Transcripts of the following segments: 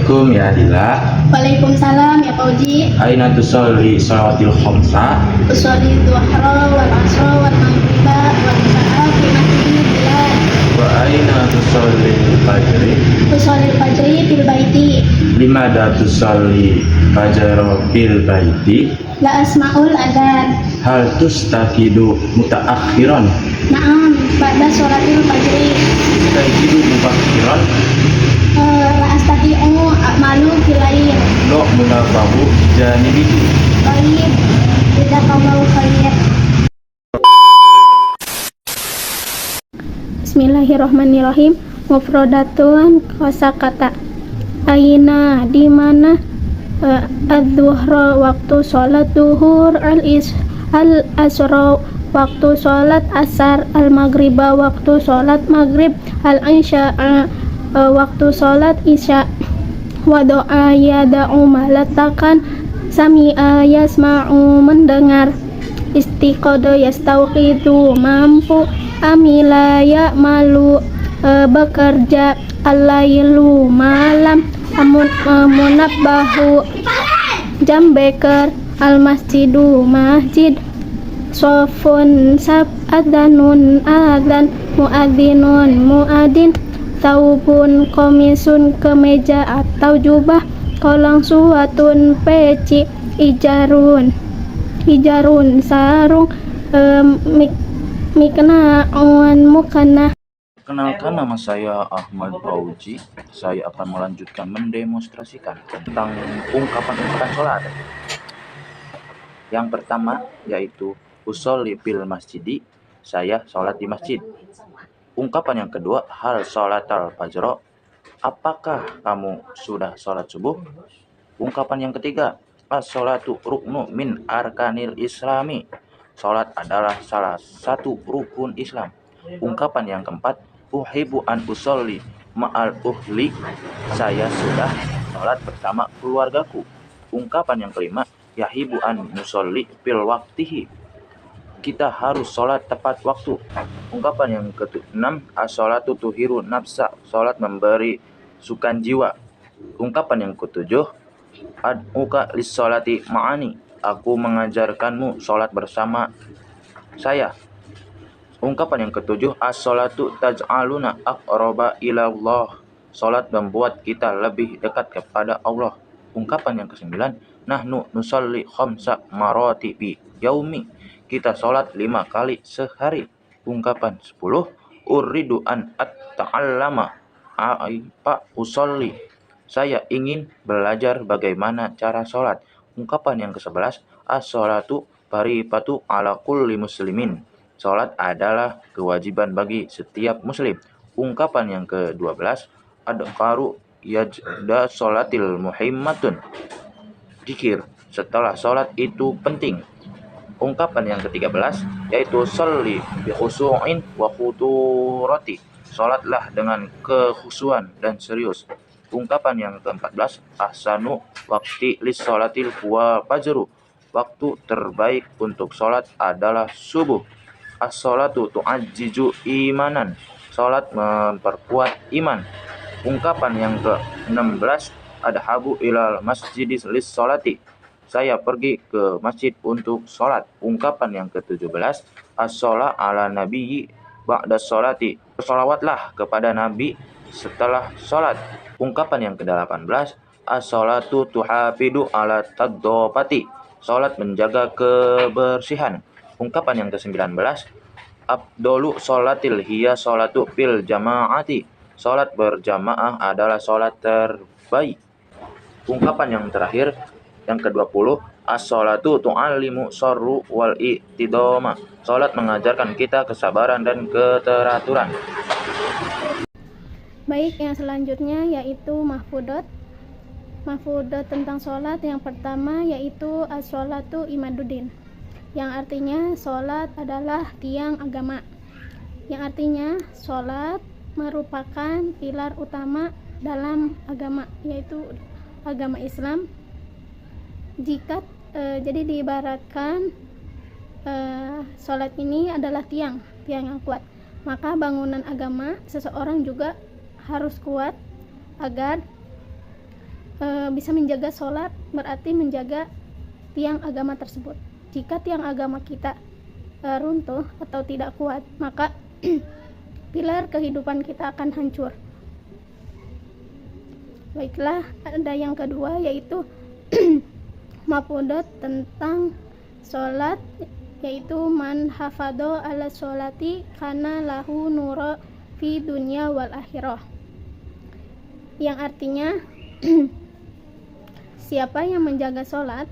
Assalamualaikum ya Adila. Waalaikumsalam ya Fauji. Aina tusolli sholawatil khamsa. Usolli dhuhra wal asra wal maghriba wal isya'a fi masjidil bilad. Wa aina tusolli fajri. Usolli fajri fil baiti. Limada tusolli fajro fil baiti. La asma'ul adzan. Hal tustakidu mutaakhiran. Naam, ba'da sholatil fajri. Tustakidu mutaakhiran. La astati'u a'malu fil lail. Lo munabahu janibihi. Baik, jazakallahu khair. Bismillahirrahmanirrahim. Mufradatun kosakata. Aina, di mana? Az-zuhra, waktu sholat duhur. Al-asra, waktu sholat asar. Al-maghriba, waktu sholat maghrib. Al-isya'a, waktu sholat isya. Wado'a yada'u, meletakkan. Sami'a yasma'u, mendengar. Istiqodo yastauqidu, mampu. Amila ya'malu, bekerja. Al-lailu, malam. Munabbahu, jam beker. Al-masjidu, masjid. Sofun, sab. Adhanun, adhan. Muadzinun, muadzin. Taubun, komisun, kemeja atau jubah. Kolang suatun, peci. Ijarun, sarung. Mikna'un, mukana. Kenalkan, nama saya Ahmad Fauji. Saya akan melanjutkan mendemonstrasikan tentang ungkapan-ungkapan sholat. Yang pertama yaitu usolli fil masjidi, saya sholat di masjid. Ungkapan yang kedua, hal sholatal fajro, apakah kamu sudah sholat subuh? Ungkapan yang ketiga, as-sholatu ruknu min arkanil islami, sholat adalah salah satu rukun Islam. Ungkapan yang keempat, uhibbu an usolli ma'al uhli, saya sudah sholat bersama keluargaku. Ungkapan yang kelima, yahibu an nusolli fil waktihi, kita harus sholat tepat waktu. Ungkapan yang keenam, as-sholatu tuhiru nafsa, sholat memberi sukan jiwa. Ungkapan yang ketujuh, ad'uka lis-sholati ma'ani, aku mengajarkanmu sholat bersama saya. Ungkapan yang ketujuh, as-sholatu taj'aluna aqraba ilallah, sholat membuat kita lebih dekat kepada Allah. Ungkapan yang kesembilan, nahnu nusalli khamsa marati bi yaumi, kita sholat 5 kali sehari. Ungkapan 10, uridu an at-ta'allama aipa usolli, saya ingin belajar bagaimana cara sholat. Ungkapan yang ke-11, as-sholatu faripatu ala kulli muslimin, sholat adalah kewajiban bagi setiap muslim. Ungkapan yang ke-12, adkaru yajda sholatil muhimmatun, zikir setelah sholat itu penting. Ungkapan yang ke-13 yaitu sholli bi khusyu'in wa khuturati, sholatlah dengan kekhusyuan dan serius. Ungkapan yang ke-14, ahsanu waqti lis sholatil huwa fajru, waktu terbaik untuk sholat adalah subuh. As-sholatu tu'ajjiju imanan, sholat memperkuat iman. Ungkapan yang ke-16, adhabu ilal masjidis lis sholati, saya pergi ke masjid untuk sholat. Ungkapan yang ke-17, as-sholat ala nabiyyi ba'da sholati, bersolawatlah kepada nabi setelah sholat. Ungkapan yang ke-18, as-sholatu tuhafidu ala tadopati, sholat menjaga kebersihan. Ungkapan yang ke-19, afdolu sholatil hiya sholatu fil jama'ati, sholat berjamaah adalah sholat terbaik. Ungkapan yang terakhir, yang ke-20, as-sholatu tu'allimu sorru wal i'tidoma, sholat mengajarkan kita kesabaran dan keteraturan. Baik, yang selanjutnya yaitu mahfudot tentang sholat. Yang pertama yaitu as-sholatu imaduddin, yang artinya sholat adalah tiang agama, yang artinya sholat merupakan pilar utama dalam agama, yaitu agama Islam. Jika jadi diibaratkan sholat ini adalah tiang yang kuat, maka bangunan agama seseorang juga harus kuat agar bisa menjaga sholat berarti menjaga tiang agama tersebut. Jika tiang agama kita runtuh atau tidak kuat, maka pilar kehidupan kita akan hancur. Baiklah, ada yang kedua yaitu mafudot tentang sholat, yaitu man hafadho ala sholati kana lahu nuro fi dunya wal akhirah, yang artinya siapa yang menjaga sholat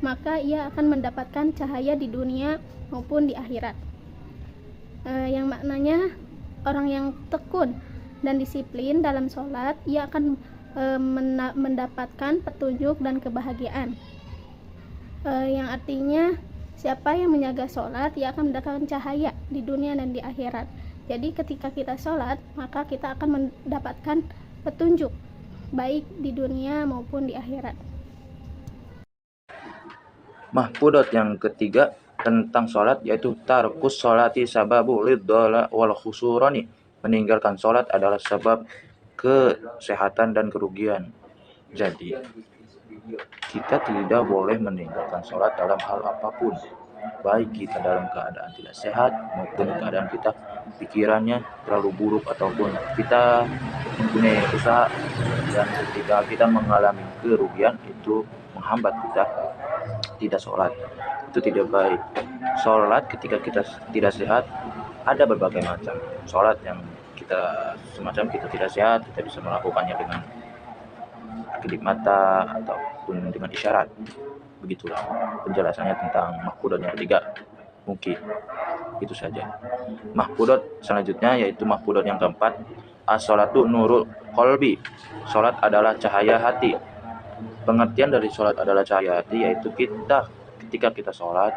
maka ia akan mendapatkan cahaya di dunia maupun di akhirat. Yang maknanya orang yang tekun dan disiplin dalam sholat, ia akan mendapatkan petunjuk dan kebahagiaan. Yang artinya siapa yang menjaga sholat, ia akan mendapatkan cahaya di dunia dan di akhirat. Jadi ketika kita sholat, maka kita akan mendapatkan petunjuk baik di dunia maupun di akhirat. Mahfudot yang ketiga tentang sholat yaitu tarkus sholati sababu liddola wal khusurani. Meninggalkan sholat adalah sebab kesehatan dan kerugian. Jadi kita tidak boleh meninggalkan sholat dalam hal apapun, baik kita dalam keadaan tidak sehat maupun keadaan kita pikirannya terlalu buruk ataupun kita mempunyai usaha dan ketika kita mengalami kerugian itu menghambat kita tidak sholat, itu tidak baik. Sholat ketika kita tidak sehat ada berbagai macam. Sholat yang kita semacam kita tidak sehat, kita bisa melakukannya dengan kedip mata ataupun dengan isyarat. Begitulah penjelasannya tentang mahfudot yang ketiga. Mungkin itu saja. Mahfudot selanjutnya yaitu mahfudot yang keempat, as-sholatu nurul qalbi. Sholat adalah cahaya hati. Pengertian dari sholat adalah cahaya hati yaitu ketika kita sholat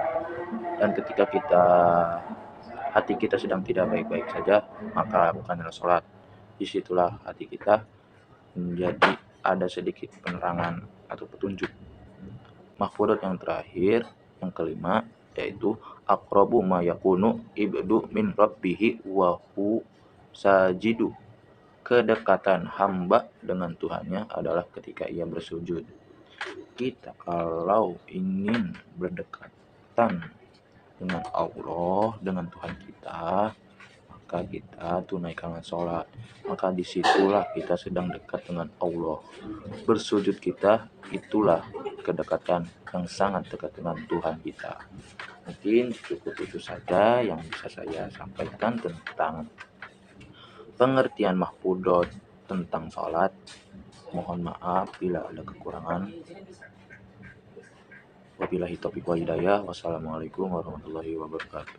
dan ketika hati kita sedang tidak baik-baik saja, maka bukanlah sholat. Disitulah hati kita menjadi ada sedikit penerangan atau petunjuk. Mahfudot yang terakhir, yang kelima, yaitu aqrabu ma yakunu ibdu min rabbihi wa hu sajidu. Kedekatan hamba dengan Tuhannya adalah ketika ia bersujud. Kita kalau ingin berdekatan dengan Allah, dengan Tuhan kita, maka kita tunaikanlah sholat. Maka disitulah kita sedang dekat dengan Allah. Bersujud kita itulah kedekatan yang sangat dekat dengan Tuhan kita. Mungkin cukup itu saja yang bisa saya sampaikan tentang pengertian mahfudot tentang sholat. Mohon maaf bila ada kekurangan. Wabillahi taufiq wal hidayah. Wassalamualaikum warahmatullahi wabarakatuh.